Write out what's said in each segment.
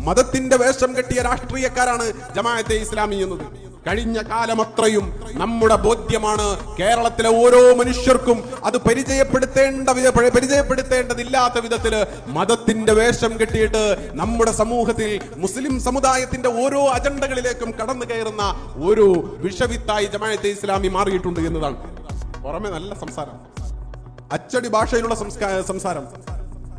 മതത്തിന്റെ വേഷം കെട്ടിയ രാഷ്ട്രീയക്കാരാണ് ജമാഅത്തെ ഇസ്ലാമി എന്നത്. കഴിഞ്ഞ കാലമത്രയും നമ്മുടെ ബോധ്യമാണ്. കേരളത്തിലെ ഓരോ മനുഷ്യർക്കും അത് പരിചയപ്പെടുത്തേണ്ടതില്ലാത്ത വിധത്തില് മതത്തിന്റെ വേഷം കെട്ടിയിട്ട് നമ്മുടെ സമൂഹത്തിൽ മുസ്ലിം സമുദായത്തിന്റെ ഓരോ അജണ്ടകളിലേക്കും കടന്നു കയറുന്ന ഒരു വിഷവിത്തായി ജമാഅത്തെ ഇസ്ലാമി മാറിയിട്ടുണ്ട് എന്നതാണ്. പുറമെ നല്ല സംസാരം, അച്ചടി ഭാഷയിലുള്ള സംസാരം,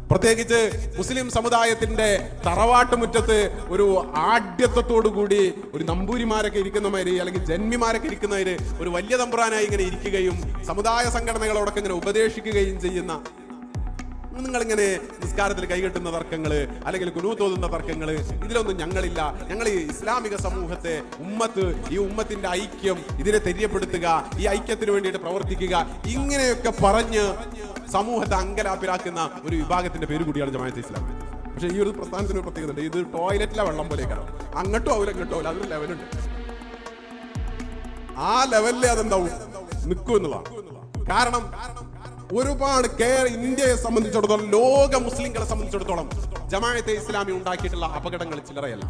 പ്രത്യേകിച്ച് മുസ്ലിം സമുദായത്തിന്റെ തറവാട്ട് മുറ്റത്ത് ഒരു ആഢ്യത്വത്തോടു കൂടി ഒരു നമ്പൂരിമാരൊക്കെ ഇരിക്കുന്നമാര് അല്ലെങ്കിൽ ജന്മിമാരൊക്കെ ഇരിക്കുന്നവര് ഒരു വലിയ തമ്പുരാനായി ഇങ്ങനെ ഇരിക്കുകയും സമുദായ സംഘടനകളോടൊക്കെ ഇങ്ങനെ ഉപദേശിക്കുകയും ചെയ്യുന്ന, നിങ്ങളിങ്ങനെ നിസ്കാരത്തിൽ കൈകെട്ടുന്ന തർക്കങ്ങള് അല്ലെങ്കിൽ കുനൂത്ത് ഓതുന്ന തർക്കങ്ങള്, ഇതിലൊന്നും ഞങ്ങളില്ല. ഞങ്ങൾ ഈ ഇസ്ലാമിക സമൂഹത്തെ ഈ ഉമ്മത്തിന്റെ ഐക്യം ഇതിനെ തെര്യപ്പെടുത്തുക, ഈ ഐക്യത്തിന് വേണ്ടിയിട്ട് പ്രവർത്തിക്കുക, ഇങ്ങനെയൊക്കെ പറഞ്ഞ് സമൂഹത്തെ അങ്കലാപ്പിലാക്കുന്ന ഒരു വിഭാഗത്തിന്റെ പേര് കൂടിയാണ് ജമാഅത്തെ ഇസ്ലാമി. പക്ഷെ ഈ ഒരു പ്രസ്ഥാനത്തിന് ഒരു പ്രത്യേകത ഉണ്ട്. ഇത് ടോയ്ലറ്റിലെ വെള്ളം പോലെ കാരണം അങ്ങോട്ടും ആവില്ല ഇങ്ങോട്ടും ആവില്ല, അതൊരു ലെവലുണ്ട്. ആ ലെവലിലെ അതെന്താവും നിൽക്കും എന്നുള്ളതാണ്. കാരണം ഒരുപാട് ഇന്ത്യയെ സംബന്ധിച്ചിടത്തോളം, ലോക മുസ്ലിങ്ങളെ സംബന്ധിച്ചിടത്തോളം ജമാഅത്തെ ഇസ്ലാമി ഉണ്ടാക്കിയിട്ടുള്ള അപകടങ്ങൾ ചില്ലറയല്ല.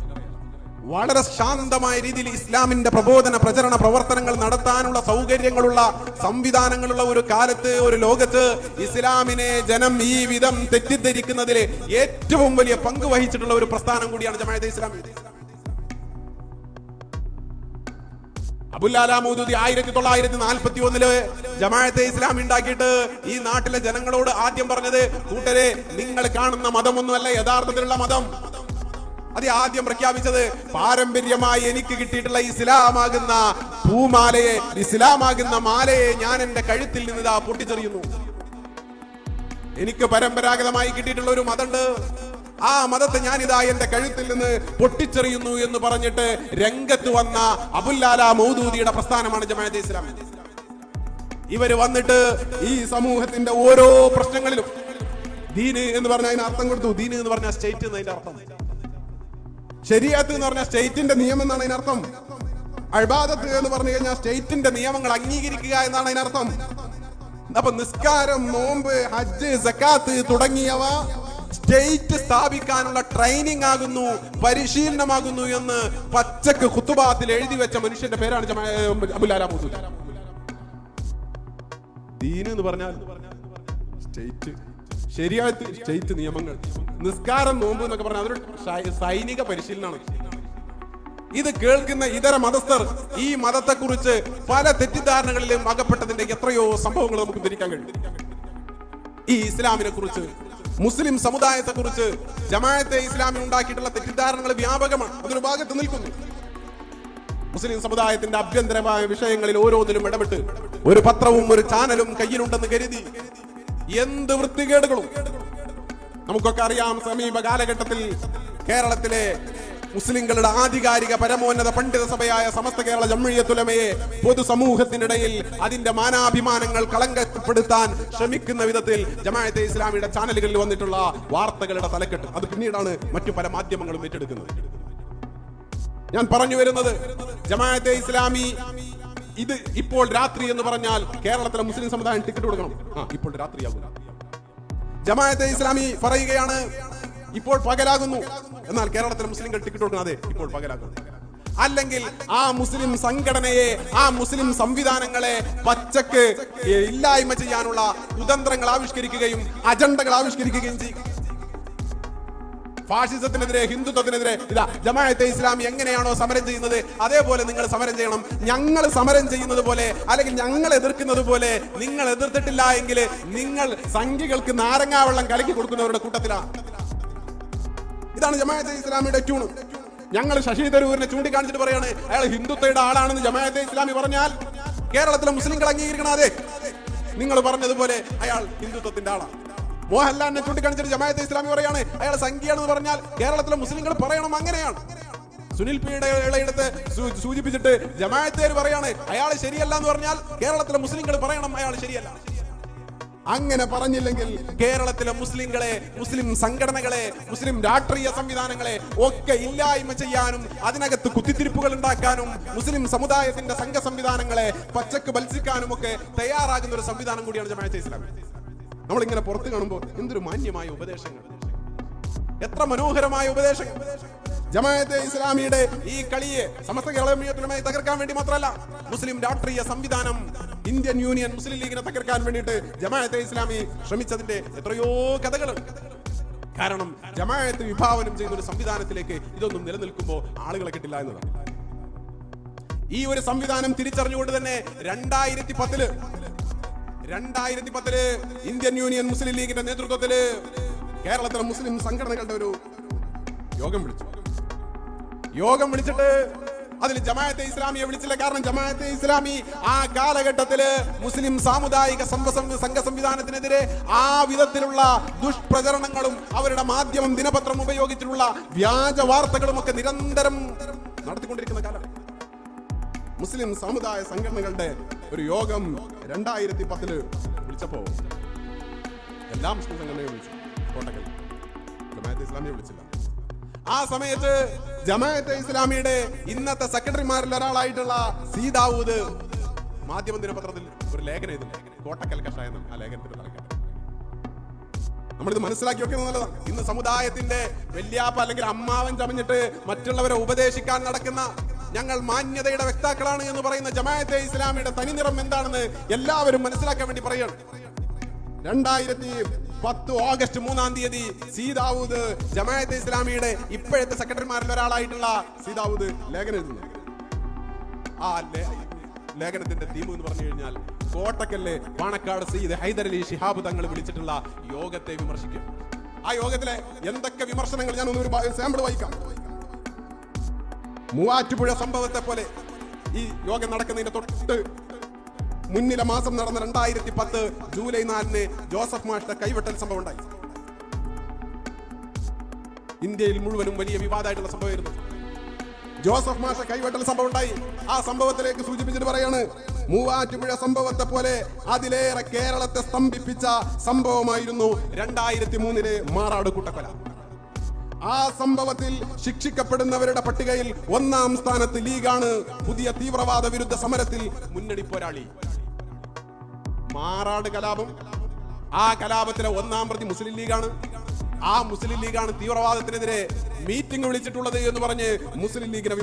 വളരെ ശാന്തമായ രീതിയിൽ ഇസ്ലാമിന്റെ പ്രചരണ പ്രവർത്തനങ്ങൾ നടത്താനുള്ള സൗകര്യങ്ങളുള്ള സംവിധാനങ്ങളുള്ള ഒരു കാലത്ത്, ഒരു ലോകത്ത് ഇസ്ലാമിനെ ജനം ഈ വിധം തെറ്റിദ്ധരിക്കുന്നതിൽ ഏറ്റവും വലിയ പങ്ക് വഹിച്ചിട്ടുള്ള ഒരു പ്രസ്ഥാനം കൂടിയാണ് ജമാഅത്തെ ഇസ്ലാമി. അബുൽ അല മൗദൂദി 1941 ജമാഅത്തെ ഇസ്ലാമി ഉണ്ടാക്കിയിട്ട് ഈ നാട്ടിലെ ജനങ്ങളോട് ആദ്യം പറഞ്ഞത്, കൂട്ടരെ, നിങ്ങൾ കാണുന്ന മതമൊന്നുമല്ല യഥാർത്ഥത്തിലുള്ള മതം. അത് ആദ്യം പ്രഖ്യാപിച്ചത്, പാരമ്പര്യമായി എനിക്ക് കിട്ടിയിട്ടുള്ള ഇസ്ലാമാകുന്ന പൂമാലയെ, ഇസ്ലാമാകുന്ന മാലയെ ഞാൻ എന്റെ കഴുത്തിൽ നിന്ന് പൊട്ടിച്ചെറിയുന്നു. എനിക്ക് പരമ്പരാഗതമായി കിട്ടിയിട്ടുള്ള ഒരു മതമുണ്ട്, ആ മതത്തെ ഞാനിതാ എന്റെ കഴുത്തിൽ നിന്ന് പൊട്ടിച്ചെറിയുന്നു എന്ന് പറഞ്ഞിട്ട് രംഗത്ത് വന്ന അബുൽ അല മൗദൂദിയുടെ പ്രസ്ഥാനമാണ് ജമാഅത്തെ ഇസ്ലാമി. ഇവര് വന്നിട്ട് ഈ സമൂഹത്തിന്റെ ഓരോ പ്രശ്നങ്ങളിലും ദീന് എന്ന് പറഞ്ഞ അതിന് അർത്ഥം കൊടുത്തു. ദീന് എന്ന് പറഞ്ഞ സ്റ്റേറ്റ് എന്നതിന്റെ അർത്ഥം, ശരീഅത്ത് എന്ന് പറഞ്ഞ സ്റ്റേറ്റിന്റെ നിയമം എന്നാണ് അതിനർത്ഥം. ഇബാദത്ത് എന്ന് പറഞ്ഞു കഴിഞ്ഞാൽ സ്റ്റേറ്റിന്റെ നിയമങ്ങൾ അംഗീകരിക്കുക എന്നാണ് അതിനർത്ഥം. അപ്പൊ നിസ്കാരം, നോമ്പ്, ഹജ്ജ്, സക്കാത്ത് തുടങ്ങിയവ സ്റ്റേറ്റ് സ്ഥാപിക്കാനുള്ള ട്രെയിനിങ് ആകുന്നു, പരിശീലനമാകുന്നു എന്ന് പച്ചക്ക് ഖുതുബാത്തിൽ എഴുതി വെച്ച മനുഷ്യന്റെ പേരാണ് അബുൽ അല മൗദൂദി. ദീൻ എന്ന് പറഞ്ഞാൽ സ്റ്റേറ്റ്, ശരിയാത്ത് സ്റ്റേറ്റ് നിയമങ്ങൾ, നിസ്കാരം, നോമ്പ് എന്നൊക്കെ പറഞ്ഞാൽ അതൊരു സൈനിക പരിശീലനമാണ്. ഇത് കേൾക്കുന്ന ഇതര മതസ്ഥർ ഈ മതത്തെക്കുറിച്ച് പല തെറ്റിദ്ധാരണകളിലും അകപ്പെട്ടതിന്റെ എത്രയോ സംഭവങ്ങൾ നമുക്ക് ധരിക്കാൻ കഴിയും. ഈ ഇസ്ലാമിനെ കുറിച്ച്, മുസ്ലിം സമുദായത്തെ കുറിച്ച് ജമാഅത്തെ ഇസ്ലാമി ഉണ്ടാക്കിയിട്ടുള്ള തെറ്റിദ്ധാരണകൾ വ്യാപകമാണ്. അതൊരു ഭാഗത്ത് നിൽക്കുന്നു. മുസ്ലിം സമുദായത്തിന്റെ ആഭ്യന്തരമായ വിഷയങ്ങളിൽ ഓരോന്നിലും ഇടപെട്ട് ഒരു പത്രവും ഒരു ചാനലും കയ്യിലുണ്ടെന്ന് കരുതി എന്ത് വൃത്തികേടുകളും. നമുക്കൊക്കെ അറിയാം, സമീപ കാലഘട്ടത്തിൽ കേരളത്തിലെ മുസ്ലിങ്ങളുടെ ആധികാരിക പരമോന്നത പണ്ഡിത സഭയായ സമസ്ത കേരള ജംഇയ്യത്തുൽ ഉലമയെ പൊതുസമൂഹത്തിനിടയിൽ അതിന്റെ മാനാഭിമാനങ്ങൾ കളങ്കപ്പെടുത്താൻ ശ്രമിക്കുന്ന വിധത്തിൽ ജമാഅത്തെ ഇസ്ലാമിയുടെ ചാനലുകളിൽ വന്നിട്ടുള്ള വാർത്തകളുടെ തലക്കെട്ട്, അത് പിന്നീടാണ് മറ്റു പല മാധ്യമങ്ങളും ഏറ്റെടുക്കുന്നത്. ഞാൻ പറഞ്ഞു വരുന്നത്, ജമാഅത്തെ ഇസ്ലാമി ഇത് ഇപ്പോൾ രാത്രി എന്ന് പറഞ്ഞാൽ കേരളത്തിലെ മുസ്ലിം സമുദായം ടിക്കറ്റ് കൊടുക്കണം. ഇപ്പോൾ രാത്രിയാകും. ജമാഅത്തെ ഇസ്ലാമി പറയുകയാണ് ഇപ്പോൾ പകലാകുന്നു, എന്നാൽ കേരളത്തിലെ മുസ്ലിങ്ങൾ ടിക്കറ്റ് കൊടുക്കണം. അതെ, ഇപ്പോൾ പകലാകുന്നു. അല്ലെങ്കിൽ ആ മുസ്ലിം സംഘടനയെ, ആ മുസ്ലിം സംവിധാനങ്ങളെ പച്ചക്ക് ഇല്ലായ്മ ചെയ്യാനുള്ള കുതന്ത്രങ്ങൾ ആവിഷ്കരിക്കുകയും അജണ്ടകൾ ആവിഷ്കരിക്കുകയും ചെയ്യും. ഫാഷിസത്തിനെതിരെ, ഹിന്ദുത്വത്തിനെതിരെ ഇതാ ജമാഅത്തെ ഇസ്ലാമി എങ്ങനെയാണോ സമരം ചെയ്യുന്നത് അതേപോലെ നിങ്ങൾ സമരം ചെയ്യണം. ഞങ്ങൾ സമരം ചെയ്യുന്നത് പോലെ അല്ലെങ്കിൽ ഞങ്ങൾ എതിർക്കുന്നത് പോലെ നിങ്ങൾ എതിർത്തിട്ടില്ല എങ്കിൽ നിങ്ങൾ സംഘികൾക്ക് നാരങ്ങാവെള്ളം കലക്കി കൊടുക്കുന്നവരുടെ കൂട്ടത്തിലാണ്. ഇതാണ് ജമാഅത്തെ ഇസ്ലാമിയുടെ ട്യൂണ്. ഞങ്ങൾ ശശി തരൂരിനെ ചൂണ്ടിക്കാണിച്ചിട്ട് പറയാണ് അയാൾ ഹിന്ദുത്വയുടെ ആളാണെന്ന് ജമാഅത്തെ ഇസ്ലാമി പറഞ്ഞാൽ കേരളത്തിലെ മുസ്ലിങ്ങൾ അംഗീകരിക്കണം. അതെ, നിങ്ങൾ പറഞ്ഞതുപോലെ അയാൾ ഹിന്ദുത്വത്തിന്റെ ആളാണ്. മോഹൻലാലിനെ ചൂണ്ടിക്കാണിച്ചിട്ട് ജമാഅത്തെ ഇസ്ലാമി പറയാണ് അയാൾ സംഖ്യയാണെന്ന് പറഞ്ഞാൽ കേരളത്തിലെ മുസ്ലിങ്ങൾ പറയണം അങ്ങനെയാണ്. സുനിൽ പിയുടെ ഇടത്ത് സൂചിപ്പിച്ചിട്ട് ജമാഅത്തേർ പറയാണ് അയാൾ ശരിയല്ല എന്ന് പറഞ്ഞാൽ കേരളത്തിലെ മുസ്ലിങ്ങൾ പറയണം അയാൾ ശരിയല്ല. അങ്ങനെ പറഞ്ഞില്ലെങ്കിൽ കേരളത്തിലെ മുസ്ലിങ്ങളെ, മുസ്ലിം സംഘടനകളെ, മുസ്ലിം രാഷ്ട്രീയ സംവിധാനങ്ങളെ ഒക്കെ ഇല്ലായ്മ ചെയ്യാനും അതിനകത്ത് കുത്തിത്തിരിപ്പുകൾ ഉണ്ടാക്കാനും മുസ്ലിം സമുദായത്തിന്റെ സംഘ സംവിധാനങ്ങളെ പച്ചക്ക് ബത്സിക്കാനും ഒക്കെ തയ്യാറാകുന്ന ഒരു സംവിധാനം കൂടിയാണ് ജമാഅത്തെ ഇസ്ലാമി. നമ്മളിങ്ങനെ പുറത്ത് കാണുമ്പോൾ എന്തൊരു മാന്യമായ ഉപദേശങ്ങൾ, എത്ര മനോഹരമായ ഉപദേശങ്ങൾ. ജമാഅത്തെ ഇസ്ലാമിയുടെ ഈ കളിയെ സമസ്ത കേരളീയമായി തകർക്കാൻ വേണ്ടി മാത്രമല്ല, മുസ്ലിം രാഷ്ട്രീയ സംവിധാനം ഇന്ത്യൻ യൂണിയൻ മുസ്ലിം ലീഗിനെ തകർക്കാൻ വേണ്ടിയിട്ട് ജമാഅത്തെ ഇസ്ലാമി ശ്രമിച്ചതിന്റെ എത്രയോ കഥകളുണ്ട്. കാരണം ജമാഅത്ത് വിഭാവനം ചെയ്ത ഒരു സംവിധാനത്തിലേക്ക് ഇതൊന്നും നിലനിൽക്കുമ്പോൾ ആളുകളെ കിട്ടില്ല എന്നതാണ്. ഈ ഒരു സംവിധാനം തിരിച്ചറിഞ്ഞുകൊണ്ട് തന്നെ 2010 ഇന്ത്യൻ യൂണിയൻ മുസ്ലിം ലീഗിന്റെ നേതൃത്വത്തില് കേരളത്തിലെ മുസ്ലിം സംഘടനകളുടെ ഒരു യോഗം വിളിച്ചിട്ട് അതിൽ ജമാഅത്തെ ഇസ്ലാമിയെ വിളിച്ചില്ല. കാരണം ജമാഅത്തെ ഇസ്ലാമി ആ കാലഘട്ടത്തില് മുസ്ലിം സാമുദായിക സംഘ സംവിധാനത്തിനെതിരെ ആ വിധത്തിലുള്ള ദുഷ്പ്രചരണങ്ങളും അവരുടെ മാധ്യമം ദിനപത്രം ഉപയോഗിച്ചിട്ടുള്ള വ്യാജ വാർത്തകളും ഒക്കെ നിരന്തരം നടത്തിക്കൊണ്ടിരിക്കുന്ന കാലം. മുസ്ലിം സമുദായ സംഘടനകളുടെ ഒരു യോഗം 2010 വിളിച്ചപ്പോ എല്ലാ മുസ്ലിം സംഘടനയും വിളിച്ചു, കോട്ടക്കൽ. ജമാഅത്തെ ഇസ്ലാമിയെ വിളിച്ചില്ല. ആ സമയത്ത് ജമാഅത്തെ ഇസ്ലാമിയുടെ ഇന്നത്തെ സെക്രട്ടറിമാരിൽ ഒരാളായിട്ടുള്ള സി ദാവൂദ് മാധ്യമ ദിനപത്രത്തിൽ ഒരു ലേഖനം എഴുതുന്നു, കോട്ടക്കൽ കഷായം. ആ ലേഖനത്തിന്റെ തലക്കെട്ട് നമ്മളിത് മനസ്സിലാക്കി വെക്കുന്നത് നല്ലതാണ്. ഇന്ന് സമുദായത്തിന്റെ വല്യാപ്പ അല്ലെങ്കിൽ അമ്മാവൻ ചമഞ്ഞിട്ട് മറ്റുള്ളവരെ ഉപദേശിക്കാൻ നടക്കുന്ന ഞങ്ങൾ മാന്യതയുടെ വക്താക്കളാണ് എന്ന് പറയുന്ന ജമാഅത്തെ ഇസ്ലാമിയുടെ തനിനിറം എന്താണെന്ന് എല്ലാവരും മനസ്സിലാക്കാൻ വേണ്ടി പറയണം. 2010 ഓഗസ്റ്റ് 3 സി ദാവൂദ് ജമാഅത്തെ ഇസ്ലാമിയുടെ ഇപ്പോഴത്തെ സെക്രട്ടറിമാരിൽ ഒരാളായിട്ടുള്ള സി ദാവൂദ് ലേഖനം എഴുതുന്നു. ആ ലേഖനത്തിന്റെ തീം എന്ന് പറഞ്ഞു കഴിഞ്ഞാൽ കോട്ടക്കലിലെ പാണക്കാട് സയ്യിദ് ഹൈദരലി ശിഹാബ് തങ്ങൾ വിളിച്ചിട്ടുള്ള യോഗത്തെ വിമർശിക്കും. ആ യോഗത്തിലെ എന്തൊക്കെ വിമർശനങ്ങൾ ഞാൻ ഒന്നൊരു സാമ്പിൾ വായിക്കാം. മൂവാറ്റുപുഴ സംഭവത്തെ പോലെ ഈ യോഗം നടക്കുന്നതിന്റെ തൊട്ട് മുന്നിലെ മാസം നടന്ന 2010 ജൂലൈ 4 ജോസഫ് മാഷിന്റെ കൈവെട്ടൽ സംഭവം ഉണ്ടായി. ഇന്ത്യയിൽ മുഴുവനും വലിയ വിവാദമായിട്ടുള്ള സംഭവമായിരുന്നു. ജോസഫ് മാഷ കൈവെട്ടൽ സംഭവം ഉണ്ടായി. ആ സംഭവത്തിലേക്ക് സൂചിപ്പിച്ചിട്ട് പറയാണ്, മൂവാറ്റുപുഴ സംഭവത്തെ പോലെ അതിലേറെ കേരളത്തെ സ്തംഭിപ്പിച്ച സംഭവമായിരുന്നു 2003 മാറാട് കൂട്ടക്കൊല. ആ സംഭവത്തിൽ ശിക്ഷിക്കപ്പെടുന്നവരുടെ പട്ടികയിൽ 1-ാം സ്ഥാനത്ത് ലീഗാണ്. പുതിയ തീവ്രവാദ വിരുദ്ധ സമരത്തിൽ മുന്നണി പോരാളി. മാറാട് കലാപം, ആ കലാപത്തിലെ 1-ാം പ്രതി മുസ്ലിം ലീഗാണ്. ആ മുസ്ലിം ലീഗാണ് തീവ്രവാദത്തിനെതിരെ മീറ്റിംഗ് വിളിച്ചിട്ടുള്ളത് എന്ന് പറഞ്ഞ് മുസ്ലിം ലീഗിനെ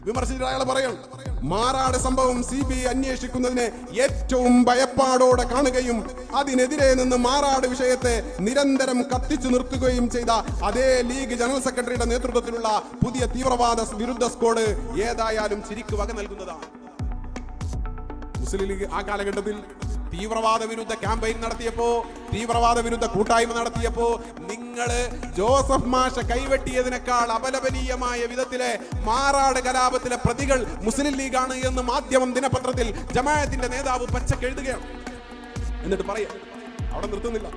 വിമർശിച്ചിട്ട് അയാൾ പറയും, മാറാട് സംഭവം CBI അന്വേഷിക്കുന്നതിനെ ഏറ്റവും ഭയപ്പാടോടെ കാണുകയും അതിനെതിരെ നിന്ന് മാറാട് വിഷയത്തെ നിരന്തരം കത്തിച്ചു നിർത്തുകയും ചെയ്ത അതേ ലീഗ് ജനറൽ സെക്രട്ടറിയുടെ നേതൃത്വത്തിലുള്ള പുതിയ തീവ്രവാദ വിരുദ്ധ സ്ക്വാഡ് ഏതായാലും ചിരിക്ക് വക നൽകുന്നതാണ്. മുസ്ലിം ലീഗ് ആ കാലഘട്ടത്തിൽ തീവ്രവാദ വിരുദ്ധ ക്യാമ്പയിൻ നടത്തിയപ്പോ, തീവ്രവാദ വിരുദ്ധ കൂട്ടായ്മ നടത്തിയപ്പോ നിങ്ങള് ജോസഫ് മാഷ കൈവെട്ടിയതിനേക്കാൾ അപലപനീയമായ വിധത്തിലെ മാറാട് കലാപത്തിലെ പ്രതികൾ മുസ്ലിം ലീഗാണ് എന്ന് മാധ്യമം ദിനപത്രത്തിൽ ജമാഅത്തിന്റെ നേതാവ് പച്ചക്ക് എഴുതുകയാണ്. എന്നിട്ട് പറയാം, അവിടെ നിർത്തുന്നില്ല.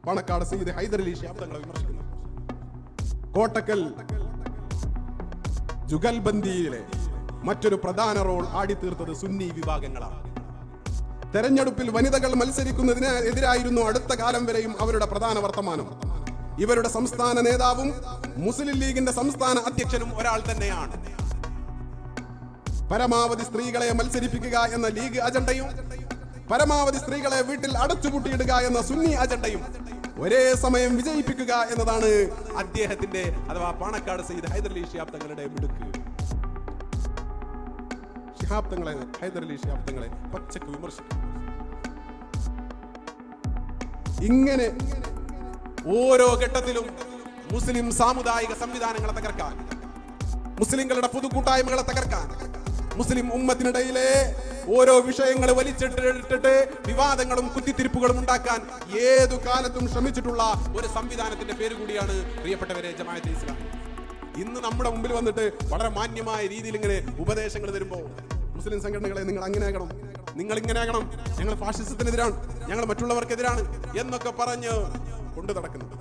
പാണക്കാട് സയ്യിദ് ഹൈദരലി ശിഹാബ് തങ്ങളെ വിമർശിക്കുന്നു. കോട്ടക്കൽ ജുഗൽബന്ദിയിലെ മറ്റൊരു പ്രധാന റോൾ ആടിത്തീർത്തത് സുന്നി വിഭാഗങ്ങളാണ്. തെരഞ്ഞെടുപ്പിൽ വനിതകൾ മത്സരിക്കുന്നതിന് എതിരായിരുന്നു അടുത്ത കാലം വരെയും അവരുടെ പ്രധാന വർത്തമാനം. ഇവരുടെ സംസ്ഥാന നേതാവും മുസ്ലിം ലീഗിന്റെ സംസ്ഥാന അധ്യക്ഷനും ഒരാൾ തന്നെയാണ്. പരമാവധി സ്ത്രീകളെ മത്സരിപ്പിക്കുക എന്ന ലീഗ് അജണ്ടയും പരമാവധി സ്ത്രീകളെ വീട്ടിൽ അടച്ചുപൂട്ടിയിടുക എന്ന സുന്നി അജണ്ടയും ഒരേ സമയം വിജയിപ്പിക്കുക എന്നതാണ് അദ്ദേഹത്തിന്റെ അഥവാ പാണക്കാട് സയ്യിദ് ഹൈദരലി ശിഹാബ് തങ്ങളുടെ മിടുക്ക്. ഹൈദരലി ശിഹാബ് തങ്ങളെ പച്ചക്ക് വിമർശിക്കും. ഇങ്ങനെ ഓരോ ഘട്ടത്തിലും മുസ്ലിം സാമുദായിക സംവിധാനങ്ങളെ തകർക്കാൻ, മുസ്ലിങ്ങളുടെ പൊതുകൂട്ടായ്മകളെ തകർക്കാൻ, മുസ്ലിം ഉമ്മത്തിനിടയിലെ ഓരോ വിഷയങ്ങൾ വലിച്ചിട്ടിട്ട് വിവാദങ്ങളും കുത്തിത്തിരിപ്പുകളും ഉണ്ടാക്കാൻ ഏതു കാലത്തും ശ്രമിച്ചിട്ടുള്ള ഒരു സംവിധാനത്തിന്റെ പേര് കൂടിയാണ് പ്രിയപ്പെട്ടവരെ ജമാഅത്തെ ഇസ്ലാമി. ഇന്ന് നമ്മുടെ മുമ്പിൽ വന്നിട്ട് വളരെ മാന്യമായ രീതിയിൽ ഇങ്ങനെ ഉപദേശങ്ങൾ തരുമ്പോൾ മുസ്ലിം സംഘടനകളെ നിങ്ങൾ അങ്ങനെ ആകണം, നിങ്ങൾ ഇങ്ങനെ ആകണം, ഞങ്ങൾ ഫാഷിസത്തിനെതിരാണ്, ഞങ്ങൾ മറ്റുള്ളവർക്കെതിരാണ് എന്നൊക്കെ പറഞ്ഞ് കൊണ്ടു നടക്കുന്നത്